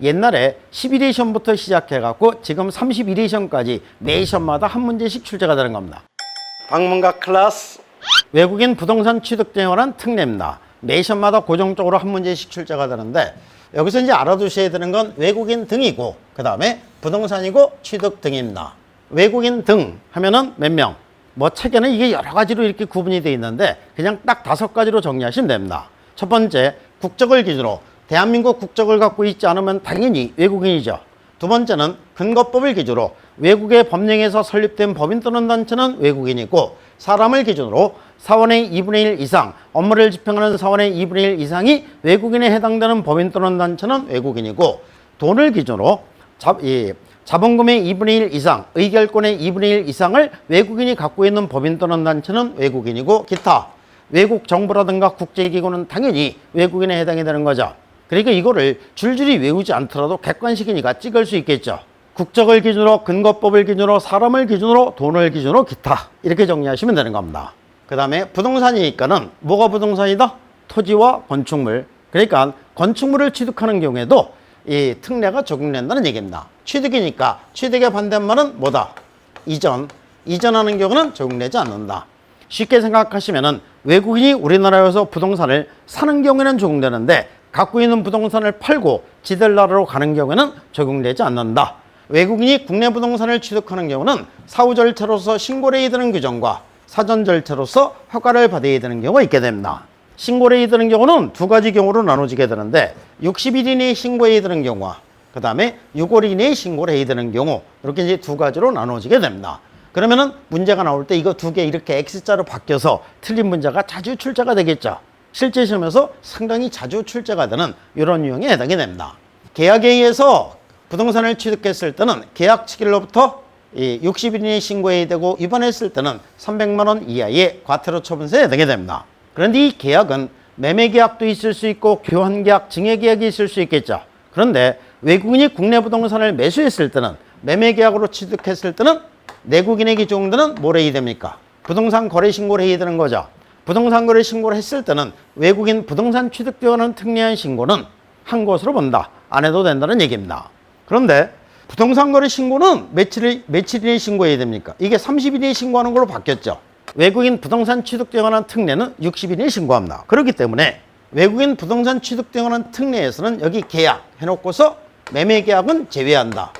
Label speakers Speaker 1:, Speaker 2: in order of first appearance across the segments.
Speaker 1: 옛날에 11회시험부터 시작해갖고 지금 31회시험까지 매 시험마다 한 문제씩 출제가 되는 겁니다.
Speaker 2: 방문가 클래스.
Speaker 1: 외국인 부동산 취득 등에 관한 특례입니다. 매 시험마다 고정적으로 한 문제씩 출제가 되는데 여기서 이제 알아두셔야 되는 건 외국인 등이고 그 다음에 부동산이고 취득 등입니다. 외국인 등 하면은 몇 명? 뭐 책에는 이게 여러 가지로 이렇게 구분이 되어 있는데 그냥 딱 5가지로 정리하시면 됩니다. 첫 번째, 국적을 기준으로 대한민국 국적을 갖고 있지 않으면 당연히 외국인이죠. 두 번째는 근거법을 기준으로 외국의 법령에서 설립된 법인 또는 단체는 외국인이고 사람을 기준으로 사원의 2분의 1 이상, 업무를 집행하는 사원의 2분의 1 이상이 외국인에 해당되는 법인 또는 단체는 외국인이고 돈을 기준으로 자본금의 2분의 1 이상, 의결권의 2분의 1 이상을 외국인이 갖고 있는 법인 또는 단체는 외국인이고 기타 외국 정부라든가 국제기구는 당연히 외국인에 해당이 되는 거죠. 그러니까 이거를 줄줄이 외우지 않더라도 객관식이니까 찍을 수 있겠죠. 국적을 기준으로, 근거법을 기준으로, 사람을 기준으로, 돈을 기준으로, 기타 이렇게 정리하시면 되는 겁니다. 그 다음에 부동산이니까는 뭐가 부동산이다? 토지와 건축물. 그러니까 건축물을 취득하는 경우에도 이 특례가 적용된다는 얘기입니다. 취득이니까 취득의 반대말은 뭐다? 이전하는 경우는 적용되지 않는다. 쉽게 생각하시면은 외국인이 우리나라에서 부동산을 사는 경우에는 적용되는데 갖고 있는 부동산을 팔고 지들 나라로 가는 경우에는 적용되지 않는다. 외국인이 국내 부동산을 취득하는 경우는 사후 절차로서 신고를 해야 되는 규정과 사전 절차로서 허가를 받아야 되는 경우가 있게 됩니다. 신고를 해야 되는 경우는 2가지 경우로 나눠지게 되는데 60일 이내에 신고해야 되는 경우와 그 다음에 6월 이내에 신고를 해야 되는 경우 이렇게 이제 2가지로 나눠지게 됩니다. 그러면은 문제가 나올 때 이거 2개 이렇게 X자로 바뀌어서 틀린 문제가 자주 출제가 되겠죠. 실제 시험에서 상당히 자주 출제가 되는 이런 유형에 해당이 됩니다. 계약에 의해서 부동산을 취득했을 때는 계약 치기로부터 60일 이내에 신고해야 되고 위반했을 때는 300만 원 이하의 과태료 처분서에 해당이 됩니다. 그런데 이 계약은 매매 계약도 있을 수 있고 교환 계약, 증여 계약이 있을 수 있겠죠. 그런데 외국인이 국내 부동산을 매수했을 때는 매매 계약으로 취득했을 때는 내국인에게 적용되는 뭘 해야 됩니까? 부동산 거래 신고를 해야 되는 거죠. 부동산 거래 신고를 했을 때는 외국인 부동산 취득되어가는 특례한 신고는 한 것으로 본다. 안 해도 된다는 얘기입니다. 그런데 부동산 거래 신고는 며칠 이내에 신고해야 됩니까? 이게 30일에 신고하는 걸로 바뀌었죠. 외국인 부동산 취득에 관한 특례는 60일에 신고합니다. 그렇기 때문에 외국인 부동산 취득에 관한 특례에서는 여기 계약 해놓고서 매매 계약은 제외한다.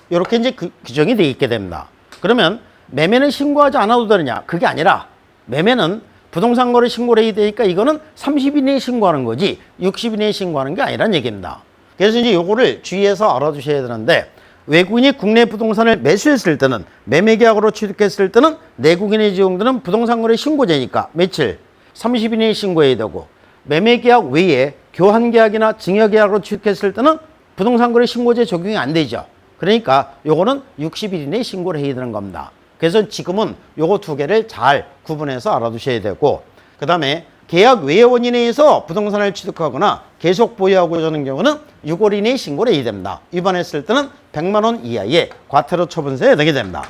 Speaker 1: 이렇게 이제 규정이 되어 있게 됩니다. 그러면 매매는 신고하지 않아도 되느냐? 그게 아니라 매매는 부동산 거래 신고를 해야 되니까 이거는 30일 내에 신고하는 거지 60일 내에 신고하는 게 아니란 얘기입니다. 그래서 이제 요거를 주의해서 알아두셔야 되는데 외국인이 국내 부동산을 매수했을 때는 매매 계약으로 취득했을 때는 내국인에 적용되는 부동산 거래 신고제니까 며칠? 30일 내에 신고해야 되고 매매 계약 외에 교환 계약이나 증여 계약으로 취득했을 때는 부동산 거래 신고제 적용이 안 되죠. 그러니까 요거는 60일 이내에 신고를 해야 되는 겁니다. 그래서 지금은 요거 2개를 잘 구분해서 알아두셔야 되고 그 다음에 계약 외의 원인에 의해서 부동산을 취득하거나 계속 보유하고자 하는 경우는 6월 이내에 신고를 해야 됩니다. 위반했을 때는 100만 원 이하의 과태료 처분서에 해당이 됩니다.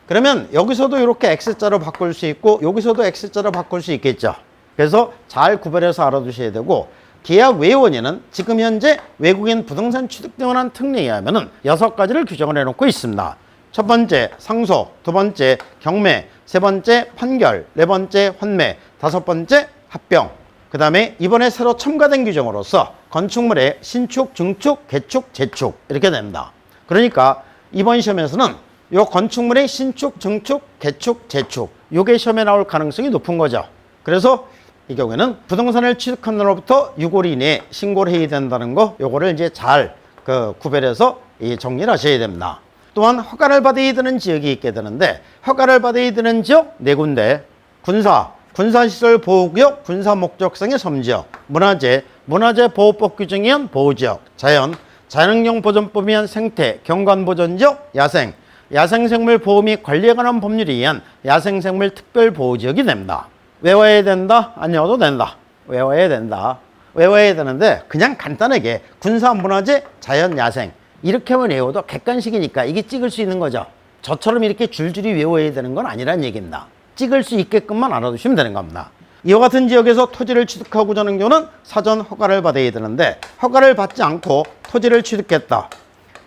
Speaker 1: 그러면 여기서도 이렇게 X자로 바꿀 수 있고 여기서도 X자로 바꿀 수 있겠죠. 그래서 잘 구별해서 알아두셔야 되고 계약 외의 원인은 지금 현재 외국인 부동산 취득 등에 관한 특례에 의하면 6가지를 규정을 해놓고 있습니다. 첫 번째 상소, 두 번째 경매, 세 번째 판결, 네 번째 환매, 다섯 번째 합병. 그 다음에 이번에 새로 첨가된 규정으로서 건축물의 신축, 증축, 개축, 재축 이렇게 됩니다. 그러니까 이번 시험에서는 이 건축물의 신축, 증축, 개축, 재축 이게 시험에 나올 가능성이 높은 거죠. 그래서 이 경우에는 부동산을 취득한 날로부터 6월 이내에 신고를 해야 된다는 거 요거를 이제 잘 구별해서 정리를 하셔야 됩니다. 또한 허가를 받아야 되는 지역이 있게 되는데 허가를 받아야 되는 지역 4군데 군사시설 보호구역, 군사목적성의 섬지역, 문화재보호법 규정에 의한 보호지역, 자연환경보전법에 의한 생태, 경관보전지역, 야생생물 보호 및 관리에 관한 법률에 의한 야생생물 특별보호지역이 됩니다. 외워야 된다? 안 외워도 된다. 외워야 된다. 외워야 되는데 그냥 간단하게 군사, 문화재, 자연, 야생 이렇게만 외워도 객관식이니까 이게 찍을 수 있는 거죠. 저처럼 이렇게 줄줄이 외워야 되는 건 아니란 얘기입니다. 찍을 수 있게끔만 알아두시면 되는 겁니다. 이와 같은 지역에서 토지를 취득하고자 하는 경우는 사전 허가를 받아야 되는데 허가를 받지 않고 토지를 취득했다.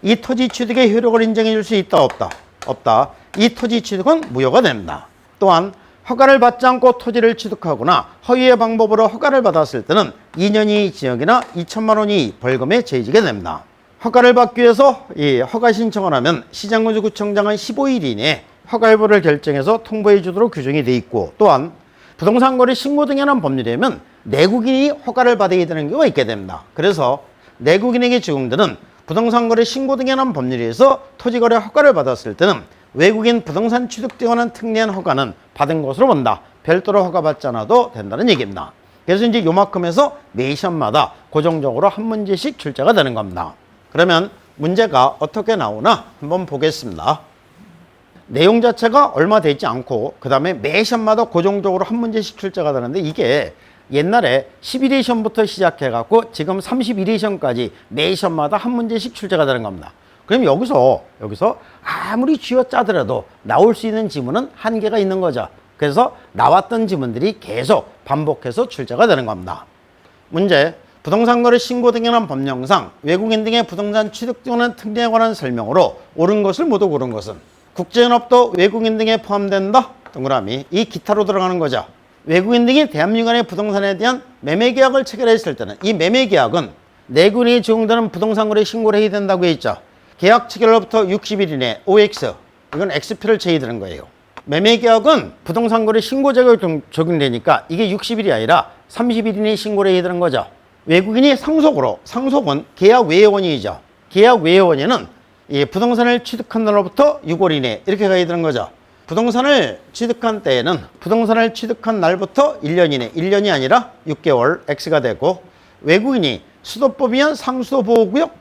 Speaker 1: 이 토지 취득의 효력을 인정해 줄 수 있다 없다? 없다. 이 토지 취득은 무효가 됩니다. 또한 허가를 받지 않고 토지를 취득하거나 허위의 방법으로 허가를 받았을 때는 2년 이의 징역이나 2천만 원 이의 벌금에 처해지게 됩니다. 허가를 받기 위해서 이 허가 신청을 하면 시장군수구청장은 15일 이내에 허가 여부를 결정해서 통보해 주도록 규정이 돼 있고, 또한 부동산 거래 신고 등에 관한 법률이면 내국인이 허가를 받아야 되는 경우가 있게 됩니다. 그래서 내국인에게 적용되는 부동산 거래 신고 등에 관한 법률에서 토지 거래 허가를 받았을 때는 외국인 부동산 취득 등에 관한 특례한 허가는 받은 것으로 본다. 별도로 허가받지 않아도 된다는 얘기입니다. 그래서 이제 요만큼에서 매시험마다 고정적으로 한 문제씩 출제가 되는 겁니다. 그러면 문제가 어떻게 나오나 한번 보겠습니다. 내용 자체가 얼마 되지 않고 그 다음에 매 시험마다 고정적으로 한 문제씩 출제가 되는데, 이게 옛날에 11회 시험부터 시작해갖고 지금 31회 시험까지 매 시험마다 한 문제씩 출제가 되는 겁니다. 그럼 여기서 아무리 쥐어짜더라도 나올 수 있는 지문은 한계가 있는 거죠. 그래서 나왔던 지문들이 계속 반복해서 출제가 되는 겁니다. 문제, 부동산 거래 신고 등에 관한 법령상 외국인 등의 부동산 취득 등의 특례에 관한 설명으로 옳은 것을 모두 고른 것은 국제연합도 외국인 등에 포함된다. 동그라미. 이 기타로 들어가는 거죠. 외국인 등이 대한민국의 부동산에 대한 매매계약을 체결했을 때는 이 매매계약은 내국인이 적용되는 부동산 거래 신고를 해야 된다고 했죠. 계약 체결로부터 60일 이내 OX, 이건 XP를 제외 되는 거예요. 매매계약은 부동산 거래 신고 자격이 적용되니까 이게 60일이 아니라 30일 이내에 신고를 해야 되는 거죠. 외국인이 상속으로, 상속은 계약 외회원이죠. 계약 외회원에는 이 부동산을 취득한 날로부터 6월 이내 이렇게 가야 되는 거죠. 부동산을 취득한 때에는 부동산을 취득한 날부터 1년 이내, 1년이 아니라 6개월 X가 되고, 외국인이 수도법에 의한 상수도 보호구역,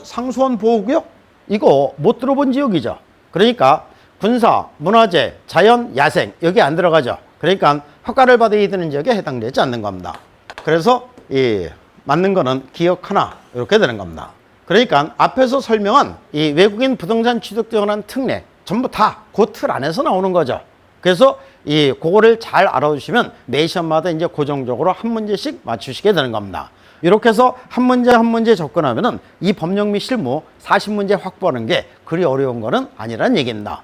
Speaker 1: 상수원 보호구역, 이거 못 들어본 지역이죠. 그러니까 군사, 문화재, 자연, 야생 여기 안 들어가죠. 그러니까 허가를 받아야 되는 지역에 해당되지 않는 겁니다. 그래서 이 맞는 거는 기억 하나 이렇게 되는 겁니다. 그러니까 앞에서 설명한 이 외국인 부동산 취득 등에 관한 특례 전부 다 그 틀 안에서 나오는 거죠. 그래서 이 그거를 잘 알아두시면 매 시험마다 이제 고정적으로 한 문제씩 맞추시게 되는 겁니다. 이렇게 해서 한 문제 접근하면은 이 법령 및 실무 40문제 확보하는 게 그리 어려운 거는 아니라는 얘기입니다.